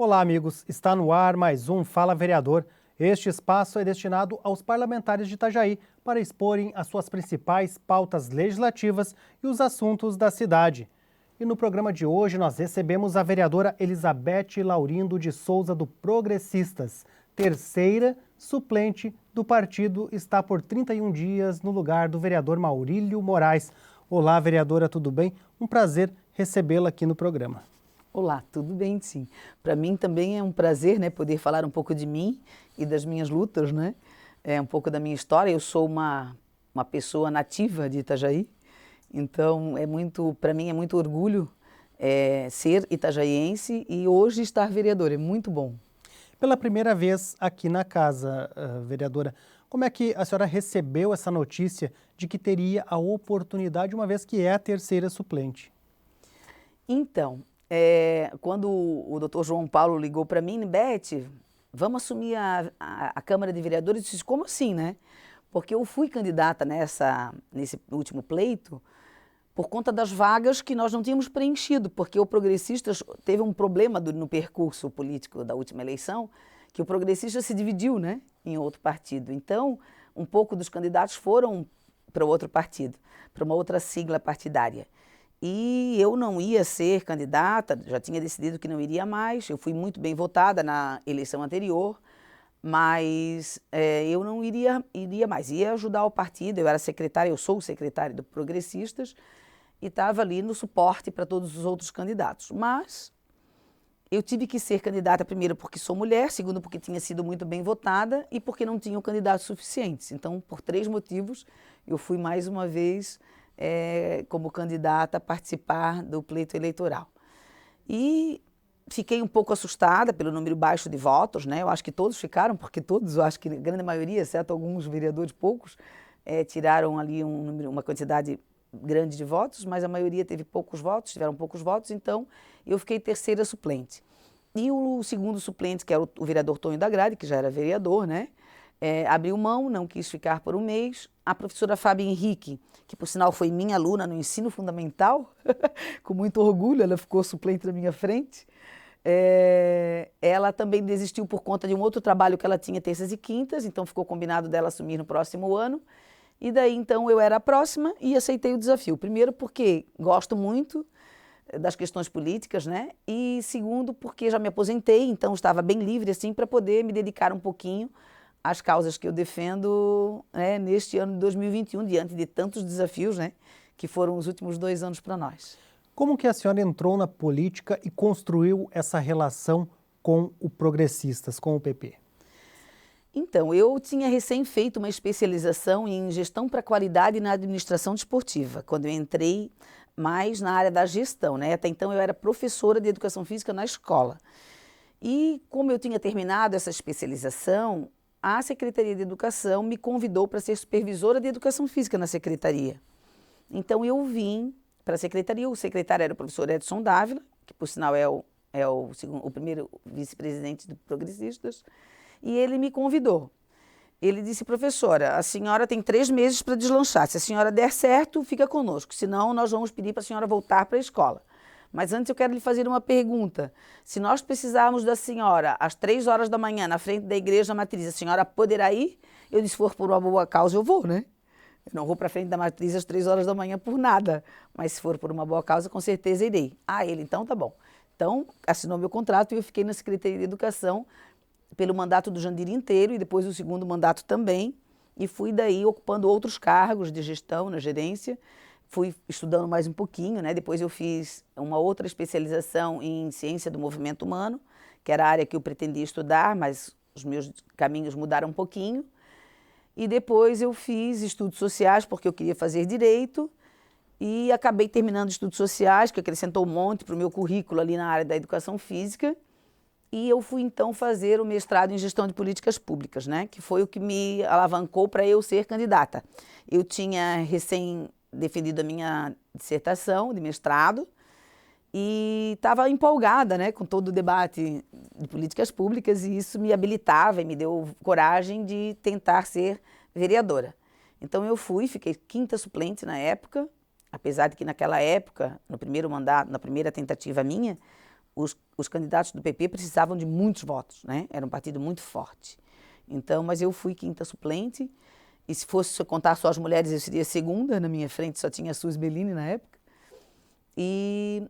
Olá, amigos. Está no ar mais um Fala Vereador. Este espaço é destinado aos parlamentares de Itajaí para exporem as suas principais pautas legislativas e os assuntos da cidade. E no programa de hoje nós recebemos a vereadora Elizabeth Laurindo de Souza do Progressistas, terceira suplente do partido, está por 31 dias no lugar do vereador Maurílio Moraes. Olá, vereadora, tudo bem? Um prazer recebê-la aqui no programa. Olá, tudo bem, sim. Para mim também é um prazer, né, poder falar um pouco de mim e das minhas lutas, né? É um pouco da minha história. Eu sou uma pessoa nativa de Itajaí, então para mim é muito orgulho ser itajaiense e hoje estar vereadora. É muito bom. Pela primeira vez aqui na casa, vereadora, como é que a senhora recebeu essa notícia de que teria a oportunidade, uma vez que é a terceira suplente? Então, quando o doutor João Paulo ligou para mim, Beth, vamos assumir a Câmara de Vereadores, eu disse, como assim, né? Porque eu fui candidata nesse último pleito por conta das vagas que nós não tínhamos preenchido, porque o Progressistas teve um problema no percurso político da última eleição, que o Progressistas se dividiu, né, em outro partido. Então, um pouco dos candidatos foram para outro partido, para uma outra sigla partidária. E eu não ia ser candidata, já tinha decidido que não iria mais, eu fui muito bem votada na eleição anterior, mas eu não iria mais, ia ajudar o partido, eu era secretária, eu sou secretária do Progressistas, e estava ali no suporte para todos os outros candidatos. Mas eu tive que ser candidata primeiro porque sou mulher, segundo porque tinha sido muito bem votada e porque não tinham candidatos suficientes. Então, por 3 motivos, eu fui mais uma vez como candidata a participar do pleito eleitoral. E fiquei um pouco assustada pelo número baixo de votos, né? Eu acho que todos ficaram, porque todos, eu acho que a grande maioria, exceto alguns vereadores poucos, tiraram ali uma quantidade grande de votos, mas a maioria teve poucos votos, tiveram poucos votos, então eu fiquei terceira suplente. E o segundo suplente, que era o vereador Tonho da Grade, que já era vereador, né? Abriu mão, não quis ficar por um mês. A professora Fábia Henrique, que por sinal foi minha aluna no ensino fundamental, com muito orgulho, ela ficou suplente na minha frente. Ela também desistiu por conta de um outro trabalho que ela tinha terças e quintas, então ficou combinado dela assumir no próximo ano. E daí, então, eu era a próxima e aceitei o desafio. Primeiro, porque gosto muito das questões políticas, né? E segundo, porque já me aposentei, então estava bem livre, assim, para poder me dedicar um pouquinho às causas que eu defendo, né, neste ano de 2021, diante de tantos desafios, né, que foram os últimos 2 anos para nós. Como que a senhora entrou na política e construiu essa relação com o Progressistas, com o PP? Então, eu tinha recém feito uma especialização em gestão para qualidade na administração desportiva, quando eu entrei mais na área da gestão, né? Até então eu era professora de educação física na escola. E como eu tinha terminado essa especialização, a Secretaria de Educação me convidou para ser supervisora de educação física na secretaria. Então eu vim para a secretaria, o secretário era o professor Edson Dávila, que por sinal é o primeiro vice-presidente do Progressistas, e ele me convidou. Ele disse, professora, a senhora tem 3 meses para deslanchar. Se a senhora der certo, fica conosco. Senão, nós vamos pedir para a senhora voltar para a escola. Mas antes eu quero lhe fazer uma pergunta. Se nós precisarmos da senhora às 3 horas da manhã, na frente da igreja matriz, a senhora poderá ir? Eu disse, se for por uma boa causa, eu vou, né? Eu não vou para frente da matriz às 3 horas da manhã por nada. Mas se for por uma boa causa, com certeza irei. Ele, então tá bom. Então, assinou meu contrato e eu fiquei na Secretaria de Educação pelo mandato do Jandir inteiro e depois o segundo mandato também, e fui daí ocupando outros cargos de gestão na gerência, fui estudando mais um pouquinho, né? Depois eu fiz uma outra especialização em ciência do movimento humano, que era a área que eu pretendia estudar, mas os meus caminhos mudaram um pouquinho, e depois eu fiz estudos sociais, porque eu queria fazer direito, e acabei terminando estudos sociais, que acrescentou um monte para o meu currículo ali na área da educação física. E eu fui, então, fazer o mestrado em gestão de políticas públicas, né? Que foi o que me alavancou para eu ser candidata. Eu tinha recém defendido a minha dissertação de mestrado e estava empolgada, né, com todo o debate de políticas públicas, e isso me habilitava e me deu coragem de tentar ser vereadora. Então eu fiquei 5ª suplente na época, apesar de que naquela época, no primeiro mandato, na primeira tentativa minha, os candidatos do PP precisavam de muitos votos, né? Era um partido muito forte. Então, mas eu fui quinta suplente, e se fosse contar só as mulheres, eu seria segunda. Na minha frente só tinha a Suzy Bellini na época.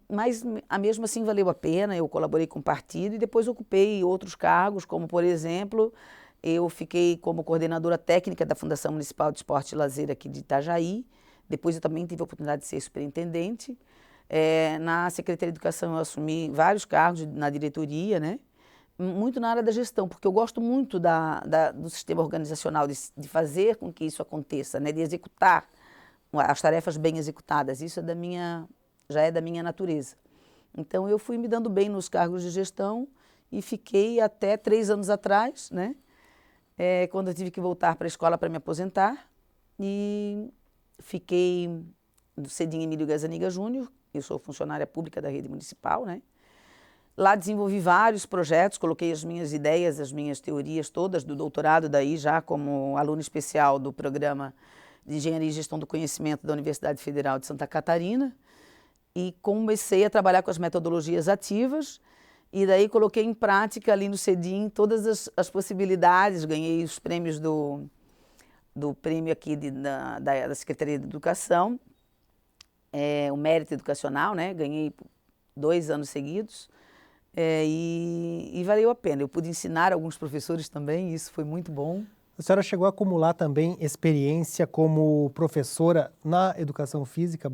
Mas mesmo assim valeu a pena, eu colaborei com o partido e depois ocupei outros cargos, como por exemplo, eu fiquei como coordenadora técnica da Fundação Municipal de Esporte e Lazer aqui de Itajaí. Depois eu também tive a oportunidade de ser superintendente. Na Secretaria de Educação eu assumi vários cargos na diretoria, né? Muito na área da gestão, porque eu gosto muito do sistema organizacional, de fazer com que isso aconteça, né? De executar as tarefas bem executadas. Isso já é da minha natureza. Então eu fui me dando bem nos cargos de gestão e fiquei até 3 anos atrás, né? Quando eu tive que voltar para a escola para me aposentar, e fiquei no Cedim Emílio Gazzaniga Júnior. Eu sou funcionária pública da rede municipal, né? Lá desenvolvi vários projetos, coloquei as minhas ideias, as minhas teorias todas do doutorado, daí já como aluna especial do programa de Engenharia e Gestão do Conhecimento da Universidade Federal de Santa Catarina, e comecei a trabalhar com as metodologias ativas, e daí coloquei em prática ali no Cedim todas as possibilidades, ganhei os prêmios do prêmio aqui da Secretaria de Educação, o mérito educacional, né? Ganhei 2 anos seguidos. E valeu a pena. Eu pude ensinar alguns professores também, e isso foi muito bom. A senhora chegou a acumular também experiência como professora na educação física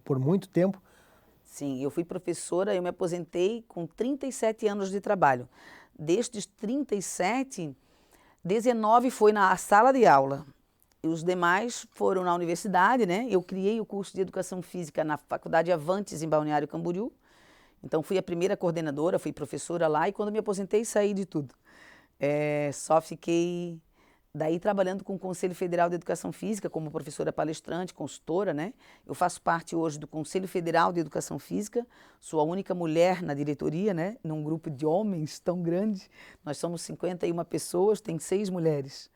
por muito tempo? Sim, eu fui professora, eu me aposentei com 37 anos de trabalho. Destes 37, 19 foi na sala de aula. E os demais foram na universidade, né? Eu criei o curso de Educação Física na Faculdade Avantes, em Balneário Camboriú. Então, fui a primeira coordenadora, fui professora lá, e quando me aposentei, saí de tudo. Só fiquei daí trabalhando com o Conselho Federal de Educação Física, como professora palestrante, consultora, né? Eu faço parte hoje do Conselho Federal de Educação Física, sou a única mulher na diretoria, né? Num grupo de homens tão grande. Nós somos 51 pessoas, tem 6 mulheres,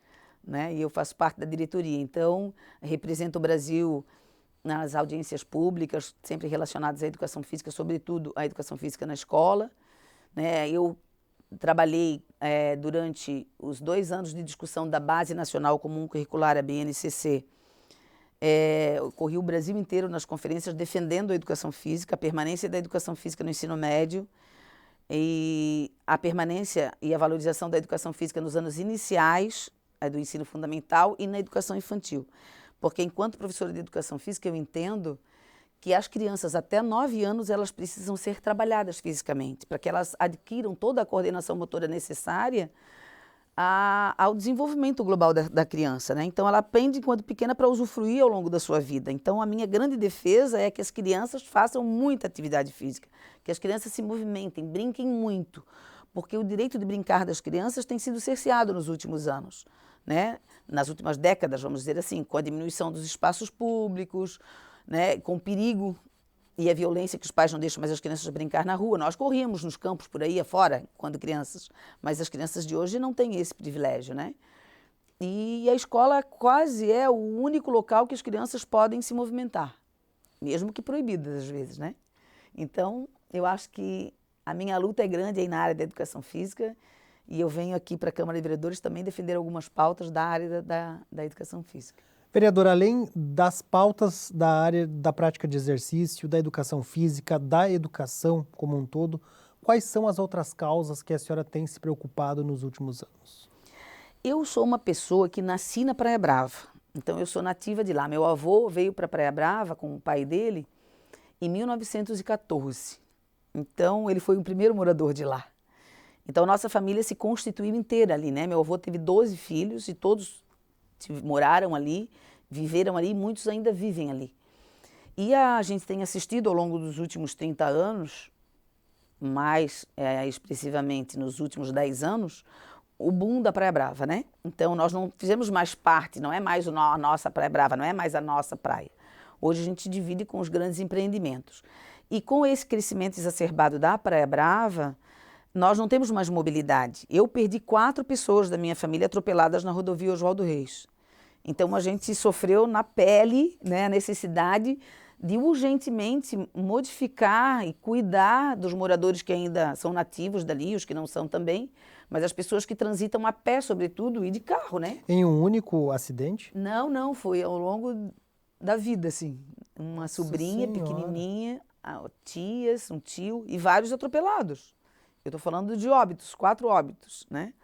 né? E eu faço parte da diretoria. Então, represento o Brasil nas audiências públicas, sempre relacionadas à educação física, sobretudo à educação física na escola, né? Eu trabalhei durante os 2 anos de discussão da Base Nacional Comum Curricular, a BNCC. Eu corri o Brasil inteiro nas conferências defendendo a educação física, a permanência da educação física no ensino médio, e a permanência e a valorização da educação física nos anos iniciais do ensino fundamental e na educação infantil. Porque enquanto professora de educação física eu entendo que as crianças até 9 anos elas precisam ser trabalhadas fisicamente, para que elas adquiram toda a coordenação motora necessária ao desenvolvimento global da criança, né? Então ela aprende enquanto pequena para usufruir ao longo da sua vida. Então a minha grande defesa é que as crianças façam muita atividade física, que as crianças se movimentem, brinquem muito, porque o direito de brincar das crianças tem sido cerceado nos últimos anos, né? Nas últimas décadas, vamos dizer assim, com a diminuição dos espaços públicos, né? Com o perigo e a violência que os pais não deixam mais as crianças brincar na rua. Nós corríamos nos campos por aí afora, quando crianças, mas as crianças de hoje não têm esse privilégio, né? E a escola quase é o único local que as crianças podem se movimentar, mesmo que proibidas às vezes, né? Então, eu acho que a minha luta é grande aí na área da educação física, e eu venho aqui para a Câmara de Vereadores também defender algumas pautas da área da educação física. Vereadora, além das pautas da área da prática de exercício, da educação física, da educação como um todo, quais são as outras causas que a senhora tem se preocupado nos últimos anos? Eu sou uma pessoa que nasci na Praia Brava, então eu sou nativa de lá. Meu avô veio para a Praia Brava com o pai dele em 1914, então ele foi o primeiro morador de lá. Então nossa família se constituiu inteira ali, né? Meu avô teve 12 filhos e todos moraram ali, viveram ali, e muitos ainda vivem ali. E a gente tem assistido ao longo dos últimos 30 anos, mais expressivamente nos últimos 10 anos, o boom da Praia Brava, né? Então nós não fizemos mais parte, não é mais a nossa Praia Brava, não é mais a nossa praia. Hoje a gente divide com os grandes empreendimentos. E com esse crescimento exacerbado da Praia Brava, nós não temos mais mobilidade. Eu perdi 4 pessoas da minha família atropeladas na rodovia Oswaldo Reis. Então a gente sofreu na pele, né, a necessidade de urgentemente modificar e cuidar dos moradores que ainda são nativos dali, os que não são também, mas as pessoas que transitam a pé, sobretudo, e de carro, né? Em um único acidente? Não, foi ao longo da vida, assim. Uma Nossa sobrinha Senhora. pequenininha, tias, um tio e vários atropelados. Eu estou falando de óbitos, 4 óbitos, né?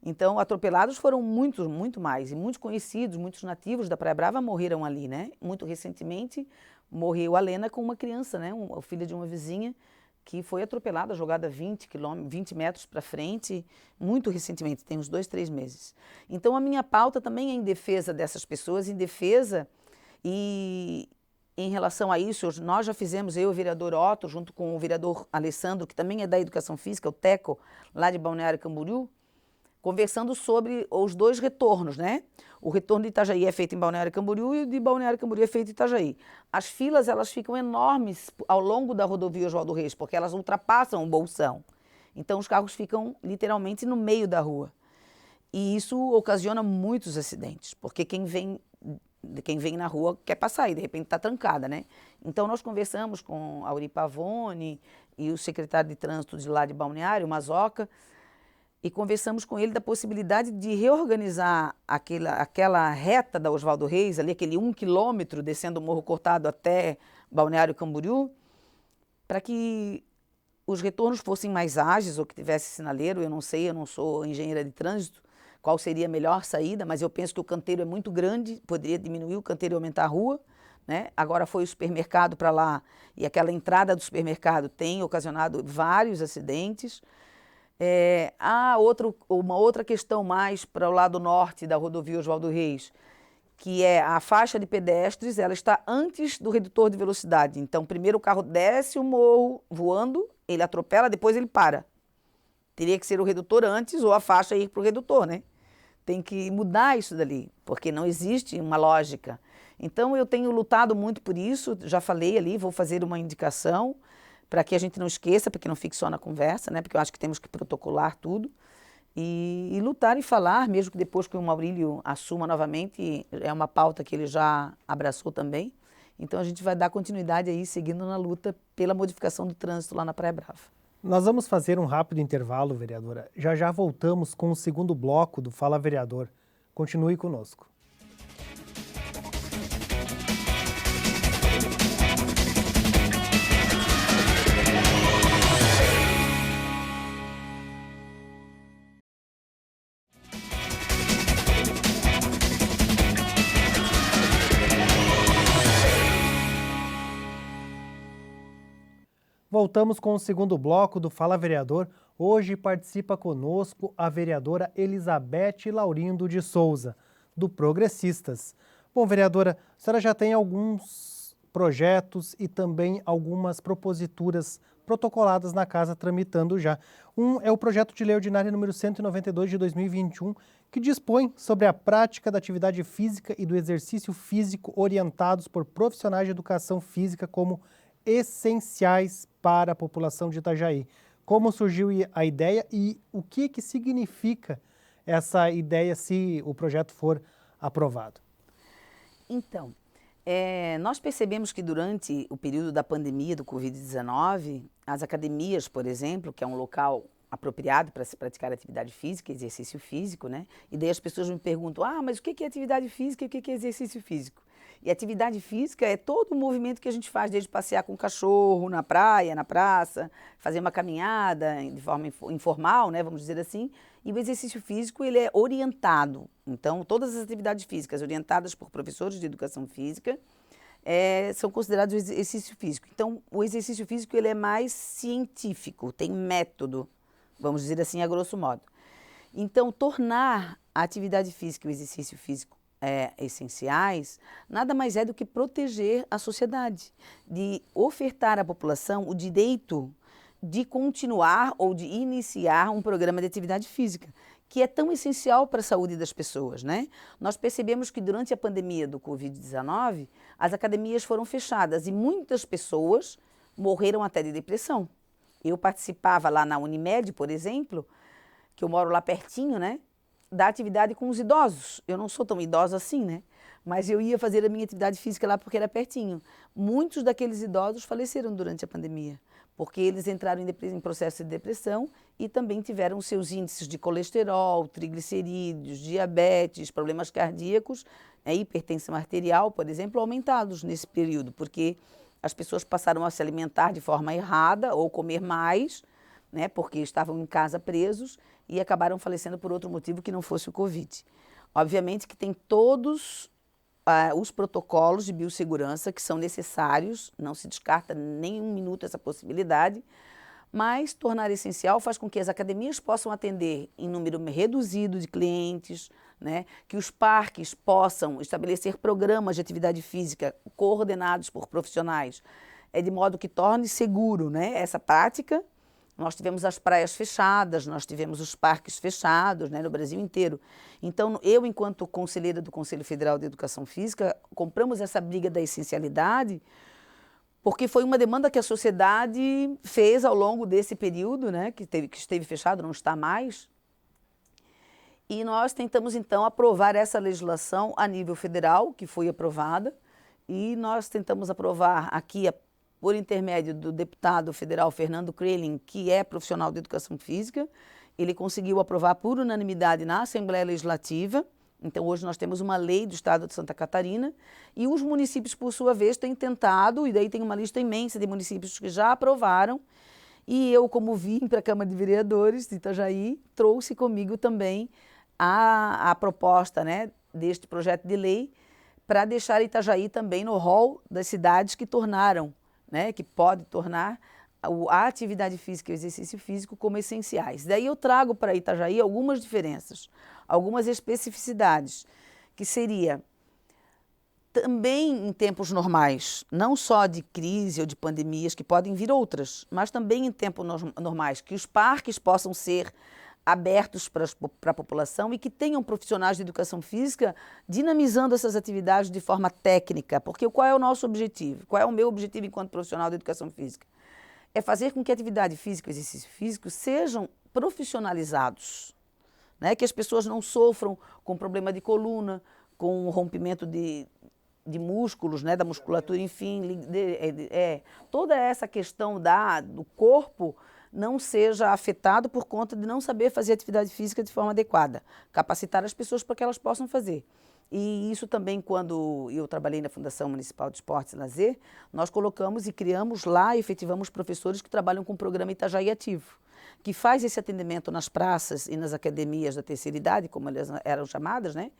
Então, atropelados foram muitos, muito mais. E muitos conhecidos, muitos nativos da Praia Brava morreram ali, né? Muito recentemente morreu a Lena com uma criança, né? A filha de uma vizinha que foi atropelada, jogada 20 metros para frente, muito recentemente, tem uns 2, 3 meses. Então, a minha pauta também é em defesa dessas pessoas, em defesa e em relação a isso, nós já fizemos, eu e o vereador Otto, junto com o vereador Alessandro, que também é da Educação Física, o Teco, lá de Balneário Camboriú, conversando sobre os 2 retornos, né? O retorno de Itajaí é feito em Balneário Camboriú e o de Balneário Camboriú é feito em Itajaí. As filas, elas ficam enormes ao longo da rodovia Oswaldo Reis, porque elas ultrapassam o Bolsão. Então, os carros ficam literalmente no meio da rua. E isso ocasiona muitos acidentes, porque quem vem na rua quer passar e de repente está trancada, né? Então, nós conversamos com a Auri Pavone e o secretário de trânsito de lá de Balneário, o Mazoca, e conversamos com ele da possibilidade de reorganizar aquela reta da Oswaldo Reis, ali aquele 1 quilômetro descendo o Morro Cortado até Balneário Camboriú, para que os retornos fossem mais ágeis ou que tivesse sinaleiro. Eu não sei, eu não sou engenheira de trânsito, qual seria a melhor saída, mas eu penso que o canteiro é muito grande, poderia diminuir o canteiro e aumentar a rua, né? Agora foi o supermercado para lá e aquela entrada do supermercado tem ocasionado vários acidentes. Uma outra questão mais para o lado norte da rodovia Oswaldo Reis, que é a faixa de pedestres, ela está antes do redutor de velocidade. Então, primeiro o carro desce o morro voando, ele atropela, depois ele para. Teria que ser o redutor antes ou a faixa ir para o redutor, né? Tem que mudar isso dali, porque não existe uma lógica. Então, eu tenho lutado muito por isso, já falei ali, vou fazer uma indicação, para que a gente não esqueça, porque não fique só na conversa, né? Porque eu acho que temos que protocolar tudo e lutar e falar, mesmo que depois que o Maurílio assuma novamente, é uma pauta que ele já abraçou também. Então a gente vai dar continuidade aí, seguindo na luta pela modificação do trânsito lá na Praia Brava. Nós vamos fazer um rápido intervalo, vereadora. Já já voltamos com o segundo bloco do Fala Vereador. Continue conosco. Voltamos com o segundo bloco do Fala Vereador. Hoje participa conosco a vereadora Elizabeth Laurindo de Souza, do Progressistas. Bom, vereadora, a senhora já tem alguns projetos e também algumas proposituras protocoladas na casa tramitando já. Um é o projeto de lei ordinária número 192 de 2021, que dispõe sobre a prática da atividade física e do exercício físico orientados por profissionais de educação física como essenciais para a população de Itajaí. Como surgiu a ideia e o que significa essa ideia se o projeto for aprovado? Então, nós percebemos que durante o período da pandemia do Covid-19, as academias, por exemplo, que é um local apropriado para se praticar atividade física, exercício físico, né? E daí as pessoas me perguntam, mas o que é atividade física e o que é exercício físico? E atividade física é todo o movimento que a gente faz, desde passear com o cachorro na praia, na praça, fazer uma caminhada de forma informal, né, vamos dizer assim. E o exercício físico, ele é orientado. Então, todas as atividades físicas orientadas por professores de educação física são considerados exercício físico. Então, o exercício físico, ele é mais científico, tem método, vamos dizer assim, a grosso modo. Então, tornar a atividade física e o exercício físico essenciais, nada mais é do que proteger a sociedade, de ofertar à população o direito de continuar ou de iniciar um programa de atividade física, que é tão essencial para a saúde das pessoas, né? Nós percebemos que durante a pandemia do Covid-19, as academias foram fechadas e muitas pessoas morreram até de depressão. Eu participava lá na Unimed, por exemplo, que eu moro lá pertinho, né? Da atividade com os idosos. Eu não sou tão idosa assim, né? mas eu ia fazer a minha atividade física lá porque era pertinho. Muitos daqueles idosos faleceram durante a pandemia, porque eles entraram em processo de depressão e também tiveram seus índices de colesterol, triglicerídeos, diabetes, problemas cardíacos, hipertensão arterial, por exemplo, aumentados nesse período, porque as pessoas passaram a se alimentar de forma errada ou comer mais, né, porque estavam em casa presos e acabaram falecendo por outro motivo que não fosse o Covid. Obviamente que tem todos os protocolos de biossegurança que são necessários, não se descarta nem um minuto essa possibilidade, mas tornar essencial faz com que as academias possam atender em número reduzido de clientes, né, que os parques possam estabelecer programas de atividade física coordenados por profissionais, de modo que torne seguro, né, essa prática. Nós tivemos as praias fechadas, nós tivemos os parques fechados, né, no Brasil inteiro. Então, eu, enquanto conselheira do Conselho Federal de Educação Física, compramos essa briga da essencialidade, porque foi uma demanda que a sociedade fez ao longo desse período, né, que esteve fechado, não está mais. E nós tentamos, então, aprovar essa legislação a nível federal, que foi aprovada, e nós tentamos aprovar aqui por intermédio do deputado federal Fernando Krelin, que é profissional de educação física. Ele conseguiu aprovar por unanimidade na Assembleia Legislativa. Então, hoje nós temos uma lei do Estado de Santa Catarina e os municípios, por sua vez, têm tentado, e daí tem uma lista imensa de municípios que já aprovaram. E eu, como vim para a Câmara de Vereadores de Itajaí, trouxe comigo também a proposta, né, deste projeto de lei para deixar Itajaí também no rol das cidades que tornaram, né, que pode tornar a atividade física e o exercício físico como essenciais. Daí eu trago para Itajaí algumas diferenças, algumas especificidades, que seria também em tempos normais, não só de crise ou de pandemias, que podem vir outras, mas também em tempos normais, que os parques possam ser abertos para a população e que tenham profissionais de educação física dinamizando essas atividades de forma técnica, porque qual é o nosso objetivo? Qual é o meu objetivo enquanto profissional de educação física? É fazer com que a atividade física e o exercício físico sejam profissionalizados, né? Que as pessoas não sofram com problema de coluna, com rompimento de músculos, né? Da musculatura, enfim, toda essa questão do corpo não seja afetado por conta de não saber fazer atividade física de forma adequada. Capacitar as pessoas para que elas possam fazer. E isso também, quando eu trabalhei na Fundação Municipal de Esportes e Lazer, nós colocamos e criamos lá, efetivamos professores que trabalham com o programa Itajaí Ativo, que faz esse atendimento nas praças e nas academias da terceira idade, como elas eram chamadas, né?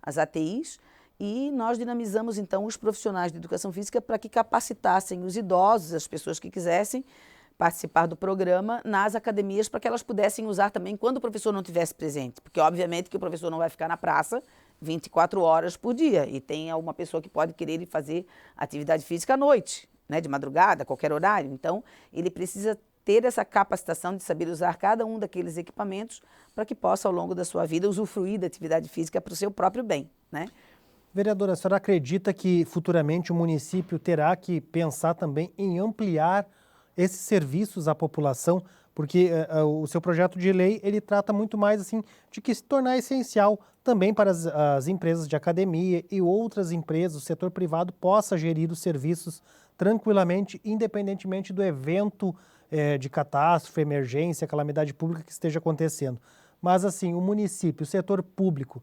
As ATIs, e nós dinamizamos então os profissionais de educação física para que capacitassem os idosos, as pessoas que quisessem participar do programa nas academias para que elas pudessem usar também quando o professor não estivesse presente, porque obviamente que o professor não vai ficar na praça 24 horas por dia e tem uma pessoa que pode querer fazer atividade física à noite, né, de madrugada, a qualquer horário. Então, ele precisa ter essa capacitação de saber usar cada um daqueles equipamentos para que possa, ao longo da sua vida, usufruir da atividade física para o seu próprio bem, né? Vereadora, a senhora acredita que futuramente o município terá que pensar também em ampliar esses serviços à população, porque o seu projeto de lei ele trata muito mais assim de que se tornar essencial também para as empresas de academia e outras empresas, o setor privado possa gerir os serviços tranquilamente, independentemente do evento de catástrofe, emergência, calamidade pública que esteja acontecendo. Mas assim, o município, o setor público,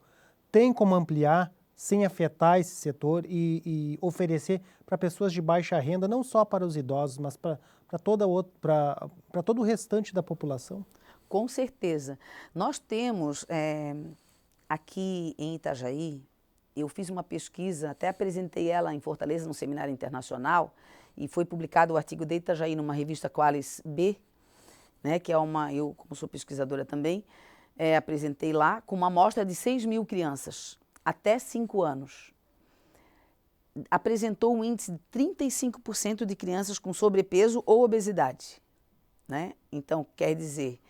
tem como ampliar sem afetar esse setor e oferecer para pessoas de baixa renda, não só para os idosos, mas para todo o restante da população? Com certeza. Nós temos aqui em Itajaí, eu fiz uma pesquisa, até apresentei ela em Fortaleza, num seminário internacional, e foi publicado o artigo de Itajaí numa revista Qualis B, né, que é eu, como sou pesquisadora também, apresentei lá com uma amostra de 6.000 crianças, até 5 anos. Apresentou um índice de 35% de crianças com sobrepeso ou obesidade, né? Então, quer dizer,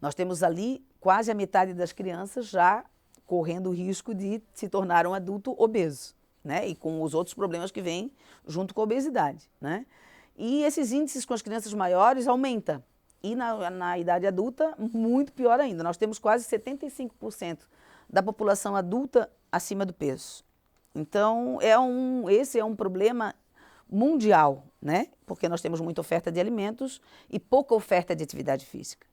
nós temos ali quase a metade das crianças já correndo o risco de se tornar um adulto obeso, né? E com os outros problemas que vêm junto com a obesidade, né? E esses índices com as crianças maiores aumentam. E na idade adulta, muito pior ainda. Nós temos quase 75% da população adulta acima do peso. Então, esse é um problema mundial, né? Porque nós temos muita oferta de alimentos e pouca oferta de atividade física.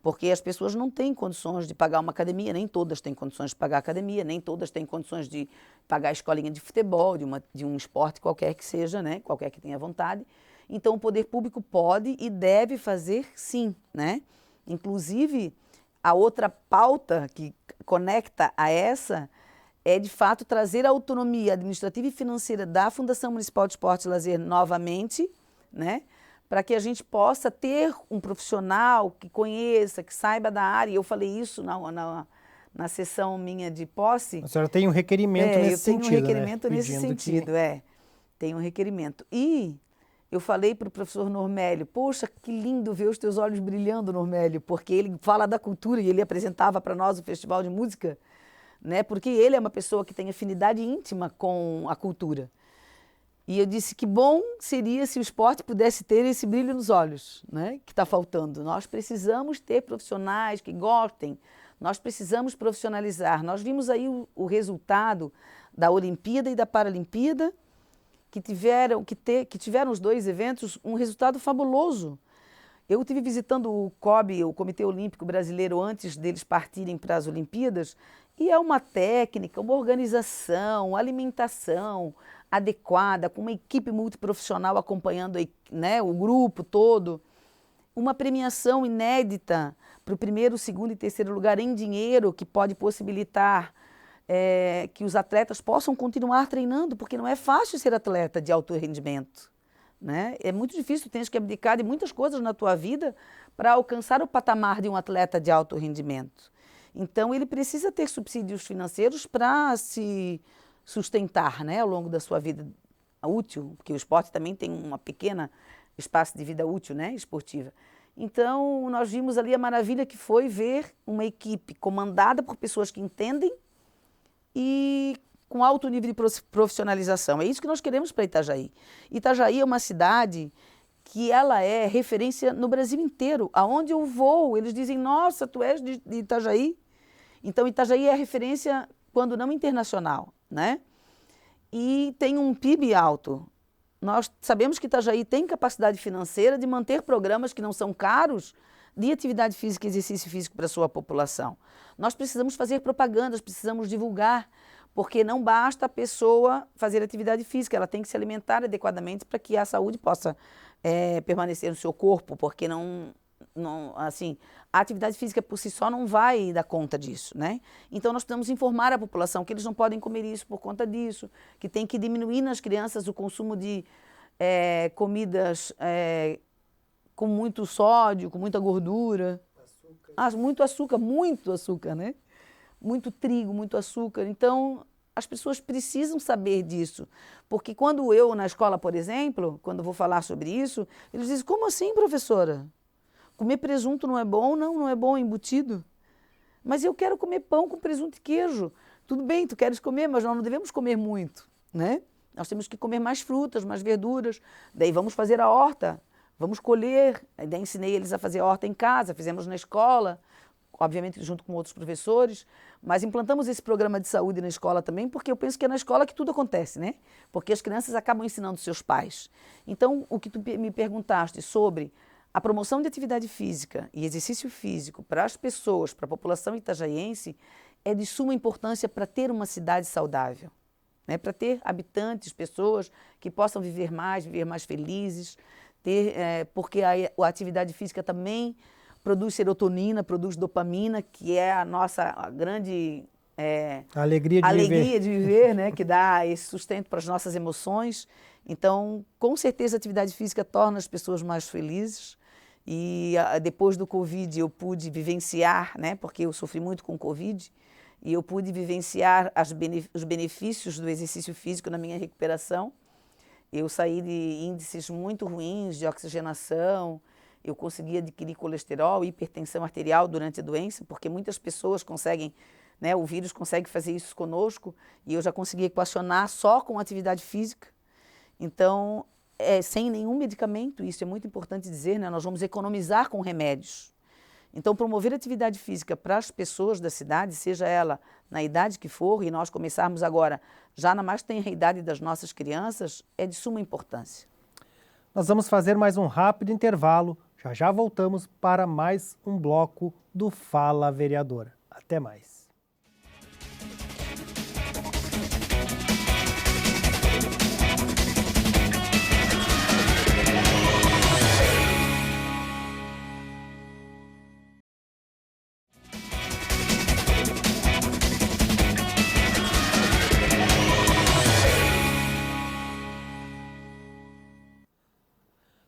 Porque as pessoas não têm condições de pagar uma academia, nem todas têm condições de pagar academia, nem todas têm condições de pagar a escolinha de futebol, de um esporte qualquer que seja, né? Qualquer que tenha vontade. Então, o poder público pode e deve fazer sim, né? Inclusive, a outra pauta que conecta a essa é, de fato, trazer a autonomia administrativa e financeira da Fundação Municipal de Esporte e Lazer novamente, né? Para que a gente possa ter um profissional que conheça, que saiba da área. E eu falei isso na sessão minha de posse. A senhora tem um requerimento nesse sentido, eu tenho um requerimento nesse sentido, tem um requerimento. E eu falei para o professor Normélio, poxa, que lindo ver os teus olhos brilhando, Normélio, porque ele fala da cultura e ele apresentava para nós o Festival de Música, né? Porque ele é uma pessoa que tem afinidade íntima com a cultura. E eu disse que bom seria se o esporte pudesse ter esse brilho nos olhos, né, que está faltando. Nós precisamos ter profissionais que gostem, nós precisamos profissionalizar. Nós vimos aí o resultado da Olimpíada e da Paralimpíada, que tiveram os dois eventos um resultado fabuloso. Eu estive visitando o COB, o Comitê Olímpico Brasileiro, antes deles partirem para as Olimpíadas, e é uma técnica, uma organização, uma alimentação adequada, com uma equipe multiprofissional acompanhando, né, o grupo todo, uma premiação inédita para o primeiro, segundo e terceiro lugar em dinheiro, que pode possibilitar que os atletas possam continuar treinando, porque não é fácil ser atleta de alto rendimento, né? É muito difícil, tu tens que abdicar de muitas coisas na tua vida para alcançar o patamar de um atleta de alto rendimento. Então, ele precisa ter subsídios financeiros para se sustentar, né, ao longo da sua vida útil, porque o esporte também tem uma pequena espaço de vida útil, né, esportiva. Então, nós vimos ali a maravilha que foi ver uma equipe comandada por pessoas que entendem e com alto nível de profissionalização. É isso que nós queremos para Itajaí. Itajaí é uma cidade que ela é referência no Brasil inteiro. Aonde eu vou, eles dizem, nossa, tu és de Itajaí? Então, Itajaí é referência, quando não internacional, né? E tem um PIB alto. Nós sabemos que Itajaí tem capacidade financeira de manter programas que não são caros de atividade física e exercício físico para a sua população. Nós precisamos fazer propagandas, precisamos divulgar, porque não basta a pessoa fazer atividade física, ela tem que se alimentar adequadamente para que a saúde possa permanecer no seu corpo, porque assim, a atividade física por si só não vai dar conta disso, né? Então nós precisamos informar a população que eles não podem comer isso por conta disso, que tem que diminuir nas crianças o consumo de comidas com muito sódio, com muita gordura. Muito açúcar, né? Muito trigo, muito açúcar. Então, as pessoas precisam saber disso. Porque quando eu, na escola, por exemplo, quando vou falar sobre isso, eles dizem, como assim, professora? Comer presunto não é bom? Não é bom embutido. Mas eu quero comer pão com presunto e queijo. Tudo bem, tu queres comer, mas nós não devemos comer muito, né? Nós temos que comer mais frutas, mais verduras. Daí vamos fazer a horta, vamos colher. Daí ensinei eles a fazer a horta em casa, fizemos na escola, obviamente junto com outros professores, mas implantamos esse programa de saúde na escola também, porque eu penso que é na escola que tudo acontece, né? Porque as crianças acabam ensinando seus pais. Então, o que tu me perguntaste sobre a promoção de atividade física e exercício físico para as pessoas, para a população itajaiense, é de suma importância para ter uma cidade saudável, né? Para ter habitantes, pessoas que possam viver mais felizes, porque a atividade física também produz serotonina, produz dopamina, que é a nossa grande alegria de viver, né? Que dá esse sustento para as nossas emoções. Então, com certeza, a atividade física torna as pessoas mais felizes. E depois do Covid eu pude vivenciar, né? Porque eu sofri muito com o Covid, e eu pude vivenciar os benefícios do exercício físico na minha recuperação. Eu saí de índices muito ruins de oxigenação, eu consegui adquirir colesterol e hipertensão arterial durante a doença, porque muitas pessoas conseguem, né, o vírus consegue fazer isso conosco, e eu já consegui equacionar só com atividade física. Então, sem nenhum medicamento, isso é muito importante dizer, né, nós vamos economizar com remédios. Então, promover atividade física para as pessoas da cidade, seja ela na idade que for, e nós começarmos agora, já na mais tenra idade das nossas crianças, é de suma importância. Nós vamos fazer mais um rápido intervalo. Já já voltamos para mais um bloco do Fala Vereadora. Até mais.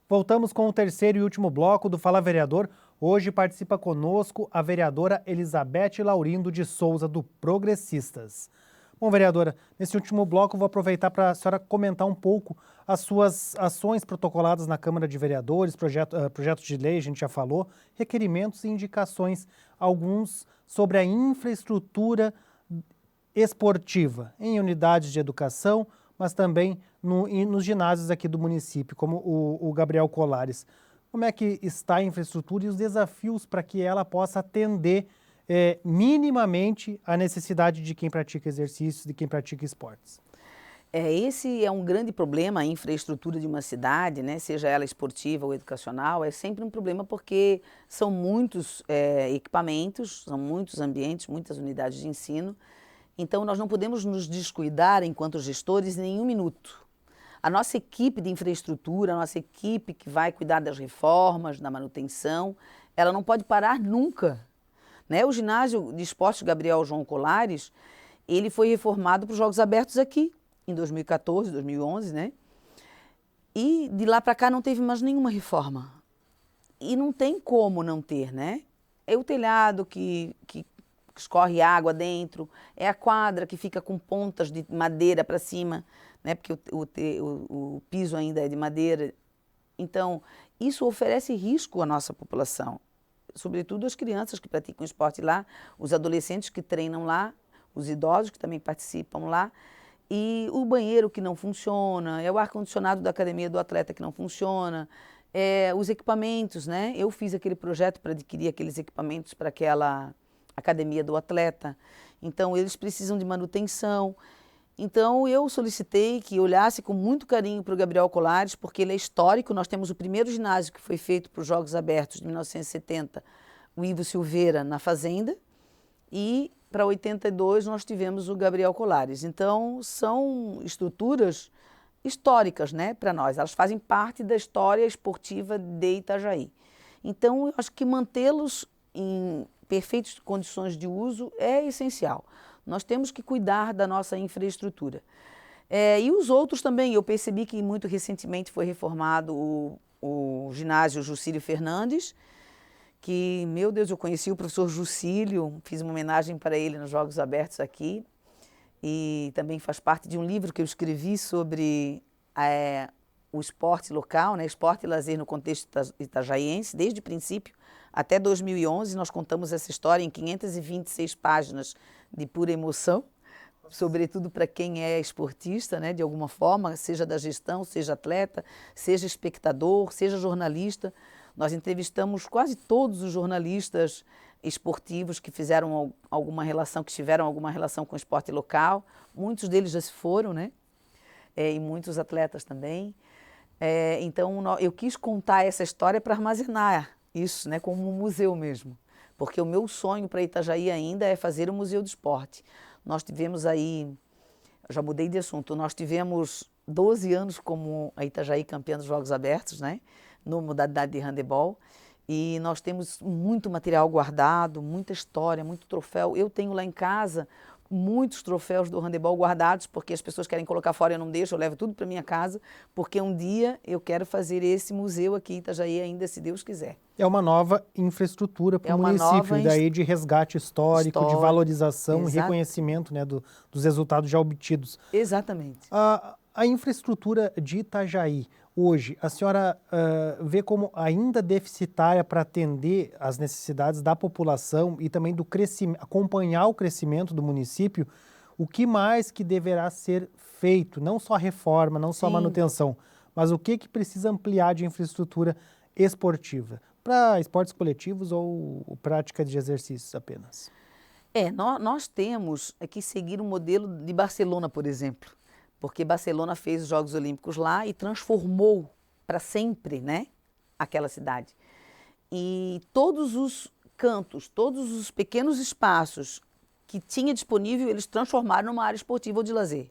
Voltamos com o terceiro e último bloco do Fala Vereador. Hoje participa conosco a vereadora Elizabeth Laurindo de Souza, do Progressistas. Bom, vereadora, nesse último bloco eu vou aproveitar para a senhora comentar um pouco as suas ações protocoladas na Câmara de Vereadores, projetos de lei, a gente já falou, requerimentos e indicações, alguns sobre a infraestrutura esportiva em unidades de educação, mas também nos ginásios aqui do município, como o Gabriel Colares. Como é que está a infraestrutura e os desafios para que ela possa atender minimamente a necessidade de quem pratica exercícios, de quem pratica esportes? Esse é um grande problema, a infraestrutura de uma cidade, né, seja ela esportiva ou educacional, é sempre um problema porque são muitos equipamentos, são muitos ambientes, muitas unidades de ensino. Então, nós não podemos nos descuidar, enquanto gestores, em nenhum minuto. A nossa equipe de infraestrutura, a nossa equipe que vai cuidar das reformas, da manutenção, ela não pode parar nunca. Né? O ginásio de esportes Gabriel João Colares, ele foi reformado para os Jogos Abertos aqui, em 2014, 2011, né? E de lá para cá não teve mais nenhuma reforma. E não tem como não ter, né? É o telhado que escorre água dentro, é a quadra que fica com pontas de madeira para cima, né? Porque o piso ainda é de madeira. Então, isso oferece risco à nossa população, sobretudo as crianças que praticam esporte lá, os adolescentes que treinam lá, os idosos que também participam lá, e o banheiro que não funciona, é o ar-condicionado da academia do atleta que não funciona, os equipamentos, né? Eu fiz aquele projeto para adquirir aqueles equipamentos para aquela academia do atleta, então eles precisam de manutenção. Então eu solicitei que olhasse com muito carinho para o Gabriel Colares, porque ele é histórico. Nós temos o primeiro ginásio que foi feito para os Jogos Abertos de 1970, o Ivo Silveira, na Fazenda, e para 82 nós tivemos o Gabriel Colares. Então são estruturas históricas, né, para nós, elas fazem parte da história esportiva de Itajaí. Então eu acho que mantê-los em perfeitas condições de uso é essencial. Nós temos que cuidar da nossa infraestrutura. E os outros também, eu percebi que muito recentemente foi reformado o ginásio Juscílio Fernandes, que, meu Deus, eu conheci o professor Juscílio, fiz uma homenagem para ele nos Jogos Abertos aqui, e também faz parte de um livro que eu escrevi sobre o esporte local, né, esporte e lazer no contexto itajaiense, desde o princípio até 2011, nós contamos essa história em 526 páginas de pura emoção, sobretudo para quem é esportista, né, de alguma forma, seja da gestão, seja atleta, seja espectador, seja jornalista. Nós entrevistamos quase todos os jornalistas esportivos que fizeram alguma relação, que tiveram alguma relação com o esporte local. Muitos deles já se foram, né? E muitos atletas também. Então, eu quis contar essa história para armazenar isso, né, como um museu mesmo. Porque o meu sonho para Itajaí ainda é fazer um museu do esporte. Nós tivemos aí, eu já mudei de assunto, nós tivemos 12 anos como a Itajaí campeã dos Jogos Abertos, né, no modalidade de handebol, e nós temos muito material guardado, muita história, muito troféu. Eu tenho lá em casa muitos troféus do handebol guardados, porque as pessoas querem colocar fora e eu não deixo, eu levo tudo para minha casa, porque um dia eu quero fazer esse museu aqui em Itajaí ainda, se Deus quiser. É uma nova infraestrutura para o município, e daí de resgate histórico, de valorização e reconhecimento, né, dos resultados já obtidos. Exatamente. A infraestrutura de Itajaí, hoje, a senhora vê como ainda deficitária para atender às necessidades da população e também do crescimento, acompanhar o crescimento do município? O que mais que deverá ser feito? Não só a reforma, não só a manutenção, mas o que precisa ampliar de infraestrutura esportiva? para esportes coletivos ou prática de exercícios apenas? Nós temos que seguir o modelo de Barcelona, por exemplo, porque Barcelona fez os Jogos Olímpicos lá e transformou para sempre, né, aquela cidade. E todos os cantos, todos os pequenos espaços que tinha disponível, eles transformaram numa área esportiva ou de lazer.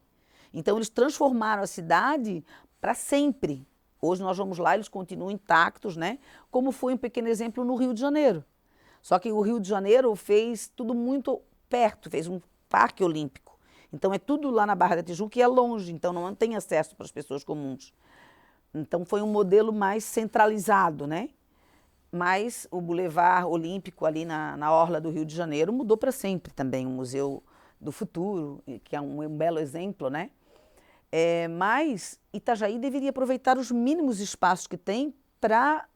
Então, eles transformaram a cidade para sempre. Hoje nós vamos lá, eles continuam intactos, né? Como foi um pequeno exemplo no Rio de Janeiro. Só que o Rio de Janeiro fez tudo muito perto, fez um parque olímpico. Então, é tudo lá na Barra da Tijuca e é longe, então não tem acesso para as pessoas comuns. Então, foi um modelo mais centralizado, né? Mas o Boulevard Olímpico ali na orla do Rio de Janeiro mudou para sempre também, o Museu do Futuro, que é um belo exemplo, né? Mas Itajaí deveria aproveitar os mínimos espaços que tem para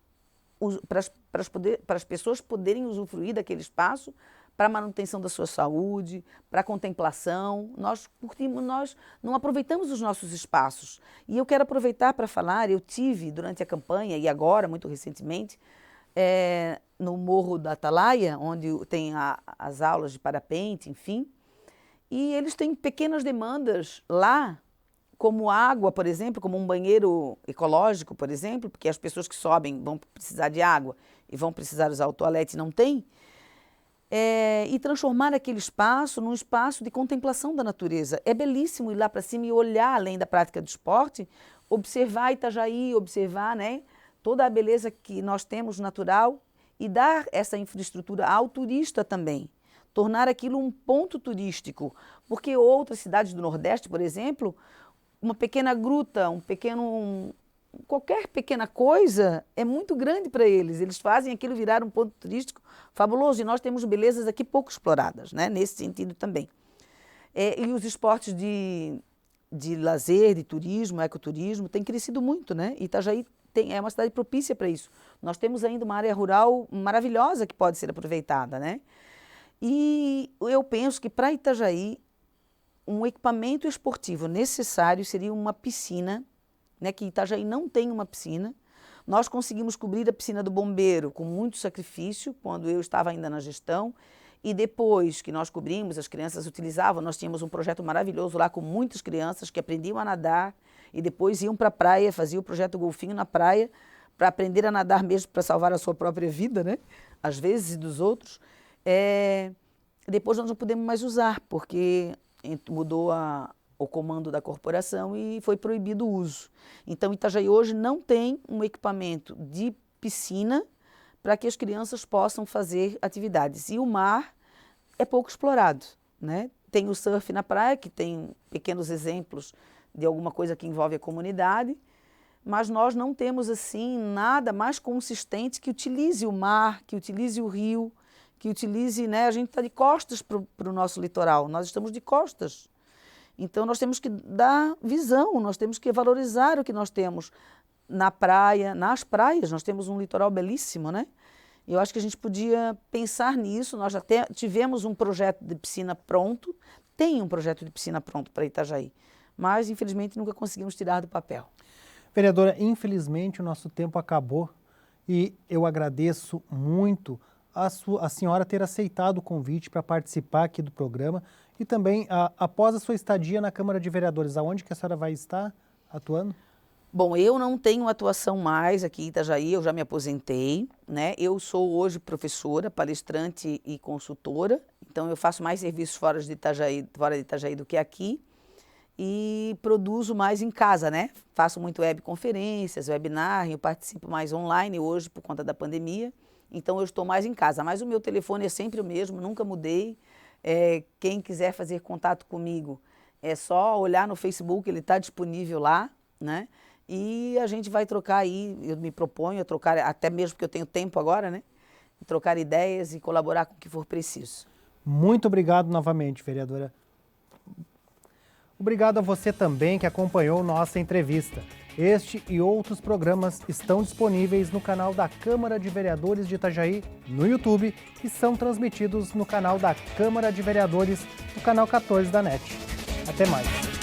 as pessoas poderem usufruir daquele espaço para a manutenção da sua saúde, para a contemplação. Nós não aproveitamos os nossos espaços. E eu quero aproveitar para falar, eu tive durante a campanha e agora, muito recentemente, no Morro da Atalaia, onde tem as aulas de parapente, enfim, e eles têm pequenas demandas lá, como água, por exemplo, como um banheiro ecológico, por exemplo, porque as pessoas que sobem vão precisar de água e vão precisar usar o toalete e não tem, e transformar aquele espaço num espaço de contemplação da natureza. É belíssimo ir lá para cima e olhar além da prática do esporte, observar Itajaí, observar, né, toda a beleza que nós temos natural e dar essa infraestrutura ao turista também. Tornar aquilo um ponto turístico. Porque outras cidades do Nordeste, por exemplo, uma pequena gruta, qualquer pequena coisa é muito grande para eles. Eles fazem aquilo virar um ponto turístico fabuloso. E nós temos belezas aqui pouco exploradas, né? Nesse sentido também. E os esportes de lazer, de turismo, ecoturismo, têm crescido muito, né? Itajaí é uma cidade propícia para isso. Nós temos ainda uma área rural maravilhosa que pode ser aproveitada, né? E eu penso que para Itajaí, um equipamento esportivo necessário seria uma piscina, né? Que Itajaí não tem uma piscina. Nós conseguimos cobrir a piscina do Bombeiro com muito sacrifício, quando eu estava ainda na gestão. E depois que nós cobrimos, as crianças utilizavam, nós tínhamos um projeto maravilhoso lá com muitas crianças que aprendiam a nadar, e depois iam para a praia, faziam o projeto Golfinho na praia, para aprender a nadar mesmo, para salvar a sua própria vida, né? Às vezes, e dos outros. Depois nós não podemos mais usar, porque mudou o comando da corporação e foi proibido o uso. Então, Itajaí hoje não tem um equipamento de piscina para que as crianças possam fazer atividades. E o mar é pouco explorado, né? Tem o surf na praia, que tem pequenos exemplos de alguma coisa que envolve a comunidade, mas nós não temos assim nada mais consistente que utilize o mar, que utilize o rio, que utilize, né? A gente está de costas para o nosso litoral, nós estamos de costas. Então nós temos que dar visão, nós temos que valorizar o que nós temos na praia, nas praias. Nós temos um litoral belíssimo, né? Eu acho que a gente podia pensar nisso. Nós até tivemos um projeto de piscina pronto, tem um projeto de piscina pronto para Itajaí, mas infelizmente nunca conseguimos tirar do papel. Vereadora, infelizmente o nosso tempo acabou e eu agradeço muito a senhora ter aceitado o convite para participar aqui do programa e também após a sua estadia na Câmara de Vereadores, aonde que a senhora vai estar atuando? Bom, eu não tenho atuação mais aqui em Itajaí, eu já me aposentei, né? Eu sou hoje professora, palestrante e consultora, então eu faço mais serviços fora de Itajaí do que aqui e produzo mais em casa, né? Faço muito webconferências, webinar, eu participo mais online hoje por conta da pandemia, então eu estou mais em casa, mas o meu telefone é sempre o mesmo, nunca mudei. Quem quiser fazer contato comigo é só olhar no Facebook, ele está disponível lá, né? E a gente vai trocar aí, eu me proponho a trocar, até mesmo porque eu tenho tempo agora, né? Trocar ideias e colaborar com o que for preciso. Muito obrigado novamente, vereadora. Obrigado a você também que acompanhou nossa entrevista. Este e outros programas estão disponíveis no canal da Câmara de Vereadores de Itajaí, no YouTube, e são transmitidos no canal da Câmara de Vereadores, no canal 14 da NET. Até mais.